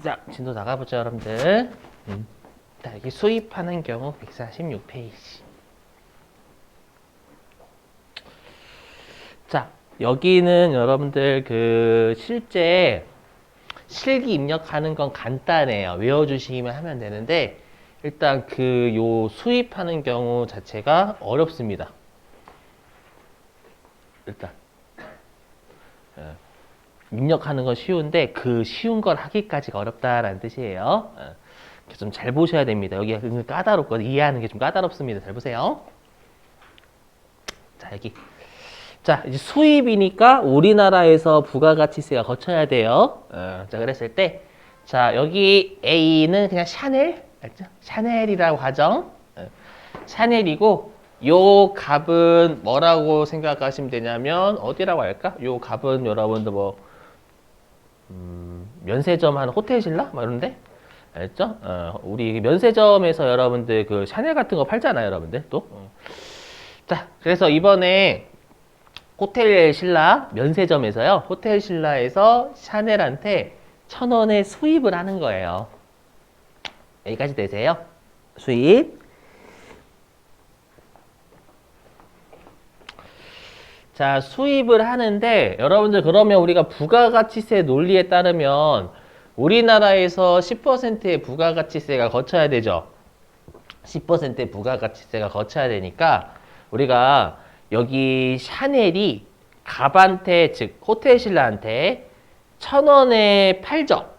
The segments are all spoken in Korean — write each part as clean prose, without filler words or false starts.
자, 진도 나가보죠, 여러분들. 자, 여기 수입하는 경우 146페이지. 자, 여기는 여러분들 실제 실기 입력하는 건 간단해요. 외워주시기만 하면 되는데, 일단 요 수입하는 경우 자체가 어렵습니다. 일단. 입력하는 건 쉬운데, 쉬운 걸 하기까지가 어렵다라는 뜻이에요. 좀 잘 보셔야 됩니다. 여기가 까다롭거든요. 이해하는 게 좀 까다롭습니다. 잘 보세요. 자, 여기. 자, 이제 수입이니까 우리나라에서 부가가치세가 거쳐야 돼요. 자, 그랬을 때, 자, 여기 A는 그냥 샤넬, 알죠? 샤넬이라고 하죠. 샤넬이고, 요 값은 뭐라고 생각하시면 되냐면, 어디라고 할까? 요 값은 여러분들 면세점 하는 호텔신라? 뭐 이런데? 알죠? 우리 면세점에서 여러분들 샤넬 같은 거 팔잖아요, 여러분들 또. 자, 그래서 이번에 호텔신라 면세점에서요. 호텔신라에서 샤넬한테 1,000원에 수입을 하는 거예요. 여기까지 되세요? 수입. 자, 수입을 하는데 여러분들 그러면 우리가 부가가치세 논리에 따르면 우리나라에서 10%의 부가가치세가 거쳐야 되죠. 10%의 부가가치세가 거쳐야 되니까 우리가 여기 샤넬이 갑한테, 즉 호텔신라한테 1,000원에 팔죠.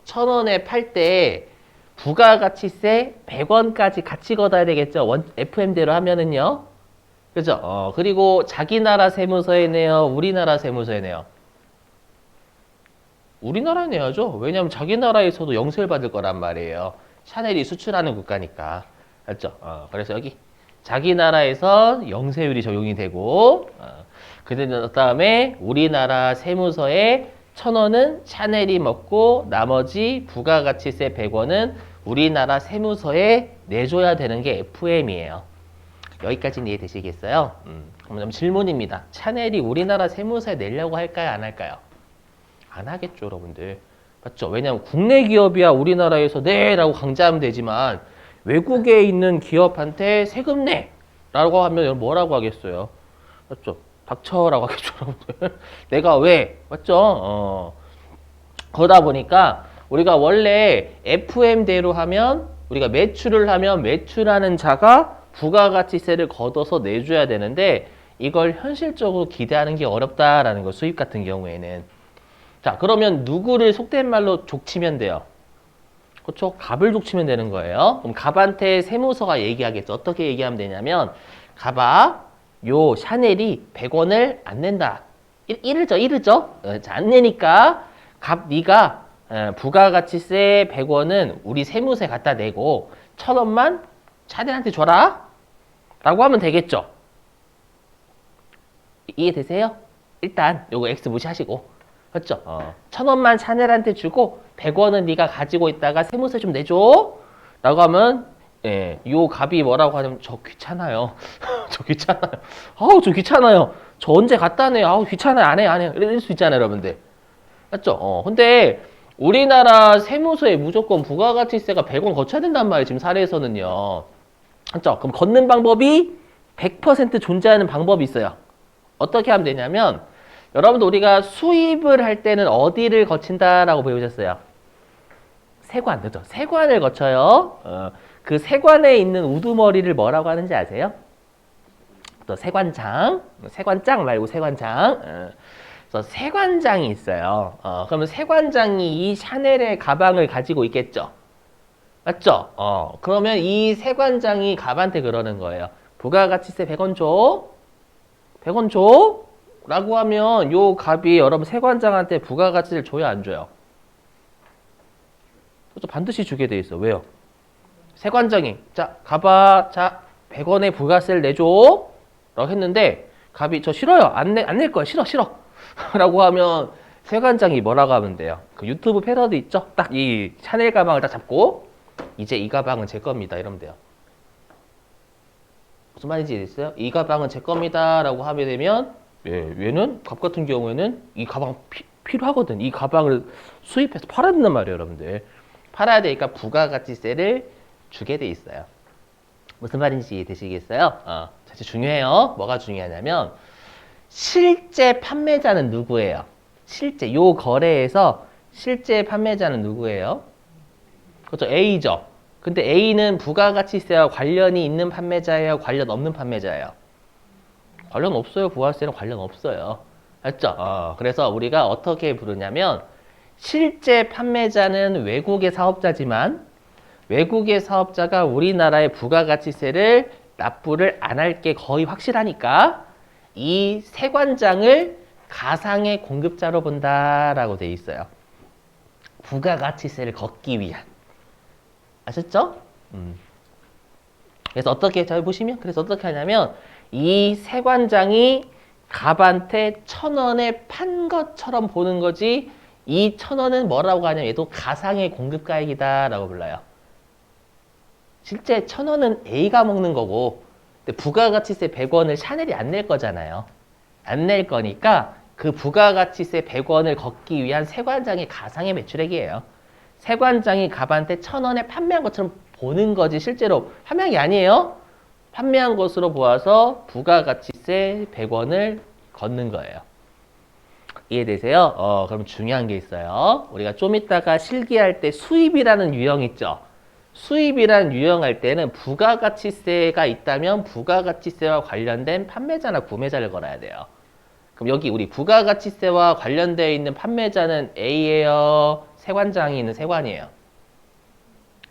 1,000원에 팔 때 부가가치세 100원까지 같이 걷어야 되겠죠. FM대로 하면은요. 그죠? 그리고 자기 나라 세무서에 내요, 우리나라 세무서에 내요. 우리나라에 내야죠. 왜냐면 자기 나라에서도 영세를 받을 거란 말이에요. 샤넬이 수출하는 국가니까. 알죠? 그래서 여기 자기 나라에서 영세율이 적용이 되고, 그 다음에 우리나라 세무서에 1,000원은 샤넬이 먹고 나머지 부가가치세 100원은 우리나라 세무서에 내줘야 되는 게 FM이에요. 여기까지는 이해되시겠어요? 그럼 질문입니다. 샤넬이 우리나라 세무서에 내려고 할까요? 안 할까요? 안 하겠죠, 여러분들. 맞죠? 왜냐하면 국내 기업이야 우리나라에서 내라고 강제하면 되지만 외국에 있는 기업한테 세금 내라고 하면 뭐라고 하겠어요? 맞죠? 닥쳐라고 하겠죠, 여러분들. 내가 왜? 맞죠? 그러다 보니까 우리가 원래 FM대로 하면 우리가 매출을 하면 매출하는 자가 부가가치세를 걷어서 내줘야 되는데 이걸 현실적으로 기대하는 게 어렵다라는 거, 수입 같은 경우에는. 자, 그러면 누구를 속된 말로 족치면 돼요? 그렇죠? 갑을 족치면 되는 거예요. 그럼 갑한테 세무서가 얘기하겠죠. 어떻게 얘기하면 되냐면 갑아, 요 샤넬이 100원을 안 낸다. 이르죠? 자, 안 내니까 갑 네가 부가가치세 100원은 우리 세무서에 갖다 내고 1,000원만 샤넬한테 줘라. 라고 하면 되겠죠. 이해되세요? 일단 요거 X 무시하시고. 그렇죠? 1,000원만 샤넬한테 주고 100원은 네가 가지고 있다가 세무서 좀 내줘. 라고 하면 요 값이 뭐라고 하냐면 저 귀찮아요. 저 귀찮아요. 아우 저 귀찮아요. 저 언제 갖다 내요. 아우 귀찮아요. 안 해요. 이럴 수 있잖아요, 여러분들. 맞죠? 근데 우리나라 세무서에 무조건 부가가치세가 100원 거쳐야 된단 말이에요. 지금 사례에서는요. 맞죠? 그럼 걷는 방법이 100% 존재하는 방법이 있어요. 어떻게 하면 되냐면 여러분들 우리가 수입을 할 때는 어디를 거친다라고 배우셨어요? 세관, 그죠? 세관을 거쳐요. 그 세관에 있는 우두머리를 뭐라고 하는지 아세요? 또 세관장, 세관장 말고 세관장. 그래서 세관장이 있어요. 그러면 세관장이 이 샤넬의 가방을 가지고 있겠죠? 맞죠? 그러면 이 세관장이 갑한테 그러는 거예요. 부가가치세 100원 줘. 100원 줘. 라고 하면 요 갑이 여러분 세관장한테 부가가치를 줘야 안 줘요? 그렇죠? 반드시 주게 돼 있어. 왜요? 세관장이 자 갑아 자 100원의 부가세를 내줘 라고 했는데 갑이 저 싫어요. 안 낼 거야. 싫어. 라고 하면 세관장이 뭐라고 하면 돼요? 그 유튜브 패러디 있죠? 딱 이 샤넬 가방을 딱 잡고 이제 이 가방은 제 겁니다. 이러면 돼요. 무슨 말인지 이해됐어요? 이 가방은 제 겁니다. 라고 하게 되면 얘는 갑 같은 경우에는 이 가방 필요하거든. 이 가방을 수입해서 팔아야 된단 말이에요, 여러분들. 팔아야 되니까 부가가치세를 주게 돼 있어요. 무슨 말인지 이해되시겠어요? 사실 중요해요. 뭐가 중요하냐면 실제 판매자는 누구예요? 실제 요 거래에서 실제 판매자는 누구예요? 그렇죠. A죠. 근데 A는 부가가치세와 관련이 있는 판매자예요? 관련 없는 판매자예요? 관련 없어요. 부가세는 관련 없어요. 알죠? 그래서 우리가 어떻게 부르냐면 실제 판매자는 외국의 사업자지만 외국의 사업자가 우리나라의 부가가치세를 납부를 안 할 게 거의 확실하니까 이 세관장을 가상의 공급자로 본다라고 돼 있어요. 부가가치세를 걷기 위한. 아셨죠? 그래서 어떻게 잘 보시면 그래서 어떻게 하냐면 이 세관장이 갑한테 1,000원에 판 것처럼 보는 거지 이 1,000원은 뭐라고 하냐면 얘도 가상의 공급가액이다라고 불러요. 실제 1,000원은 A가 먹는 거고 근데 부가가치세 100원을 샤넬이 안 낼 거잖아요. 안 낼 거니까 그 부가가치세 100원을 걷기 위한 세관장이 가상의 매출액이에요. 세관장이 갑한테 1,000원에 판매한 것처럼 보는 거지 실제로 판매한 게 아니에요. 판매한 것으로 보아서 부가가치세 100원을 걷는 거예요. 이해되세요? 그럼 중요한 게 있어요. 우리가 좀 이따가 실기할 때 수입이라는 유형 있죠? 수입이라는 유형할 때는 부가가치세가 있다면 부가가치세와 관련된 판매자나 구매자를 걸어야 돼요. 그럼 여기 우리 부가가치세와 관련되어 있는 판매자는 A예요? 세관장이 있는 세관이에요?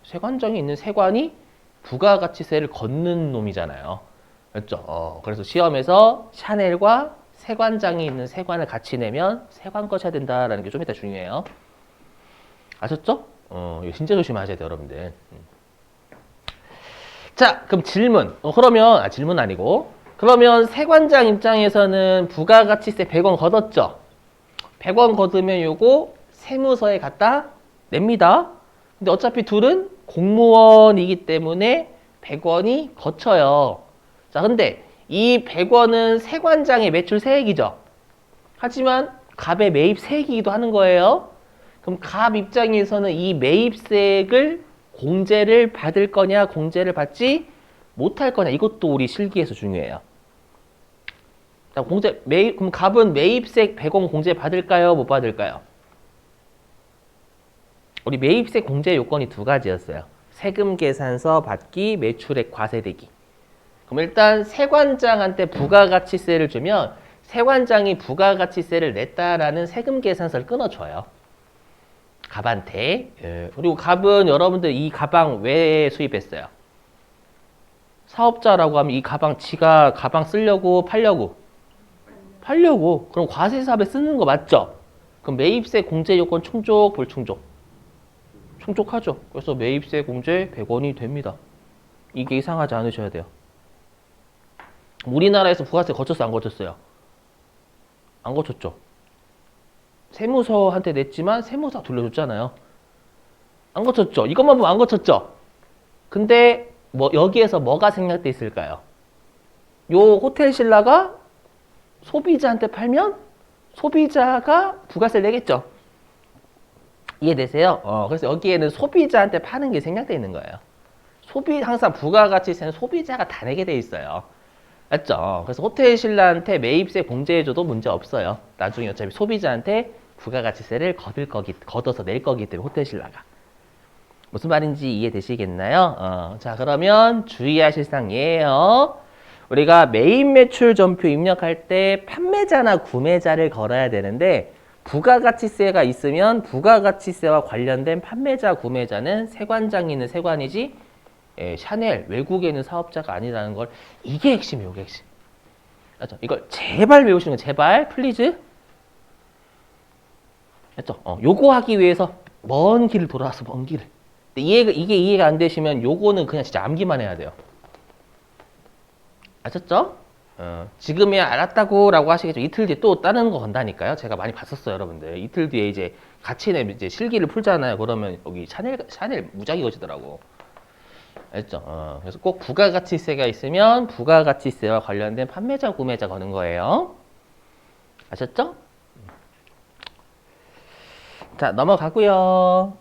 세관장이 있는 세관이 부가가치세를 걷는 놈이잖아요. 그렇죠? 그래서 시험에서 샤넬과 세관장이 있는 세관을 같이 내면 세관 거셔야 된다라는 게 좀 이따 중요해요. 아셨죠? 이거 진짜 조심하셔야 돼요, 여러분들. 자, 그럼 질문. 그러면 질문 아니고 그러면 세관장 입장에서는 부가가치세 100원 걷었죠? 100원 걷으면 요거 세무서에 갖다 냅니다. 근데 어차피 둘은 공무원이기 때문에 100원이 거쳐요. 자, 근데 이 100원은 세관장의 매출 세액이죠. 하지만 갑의 매입세액이기도 하는 거예요. 그럼 갑 입장에서는 이 매입세액을 공제를 받을 거냐, 공제를 받지 못할 거냐. 이것도 우리 실기에서 중요해요. 자, 그럼 갑은 매입세 100원 공제 받을까요? 못 받을까요? 우리 매입세 공제 요건이 두 가지였어요. 세금 계산서 받기, 매출액 과세되기. 그럼 일단 세관장한테 부가가치세를 주면 세관장이 부가가치세를 냈다라는 세금 계산서를 끊어줘요. 갑한테. 그리고 갑은 여러분들 이 가방 왜 수입했어요? 사업자라고 하면 이 가방 지가 가방 쓰려고 팔려고? 팔려고. 그럼 과세사업에 쓰는 거 맞죠? 그럼 매입세 공제 요건 충족, 불충족? 충족하죠. 그래서 매입세 공제 100원이 됩니다. 이게 이상하지 않으셔야 돼요. 우리나라에서 부가세 거쳤어요? 안 거쳤어요? 안 거쳤죠. 세무서한테 냈지만 세무서 돌려줬잖아요. 안 거쳤죠. 이것만 보면 안 거쳤죠. 근데 뭐 여기에서 뭐가 생략돼 있을까요? 요 호텔 신라가 소비자한테 팔면 소비자가 부가세를 내겠죠. 이해되세요? 그래서 여기에는 소비자한테 파는 게 생략돼 있는 거예요. 항상 부가가치세는 소비자가 다 내게 돼 있어요. 맞죠? 그래서 호텔 신라한테 매입세 공제해줘도 문제 없어요. 나중에 어차피 소비자한테 부가가치세를 걷어서 낼 거기 때문에 호텔 신라가. 무슨 말인지 이해되시겠나요? 자, 그러면 주의하실 사항 예요. 우리가 매입 매출 전표 입력할 때 판매자나 구매자를 걸어야 되는데 부가가치세가 있으면 부가가치세와 관련된 판매자, 구매자는 세관장이 있는 세관이지 샤넬, 외국에 있는 사업자가 아니라는 걸 이게 핵심이에요. 이게 핵심. 맞죠? 이걸 제발 외우시는 거 제발 플리즈. 맞죠? 요거 하기 위해서 먼 길을 돌아와서 먼 길을. 근데 이게 이해가 안 되시면 요거는 그냥 진짜 암기만 해야 돼요. 아셨죠? 지금이야 알았다고 라고 하시겠죠. 이틀 뒤에 또 다른 거 건다니까요. 제가 많이 봤었어요, 여러분들. 이틀 뒤에 이제 같이 이제 실기를 풀잖아요. 그러면 여기 샤넬 무작위 거지더라고. 알죠? 그래서 꼭 부가가치세가 있으면 부가가치세와 관련된 판매자, 구매자 거는 거예요. 아셨죠? 자, 넘어가고요.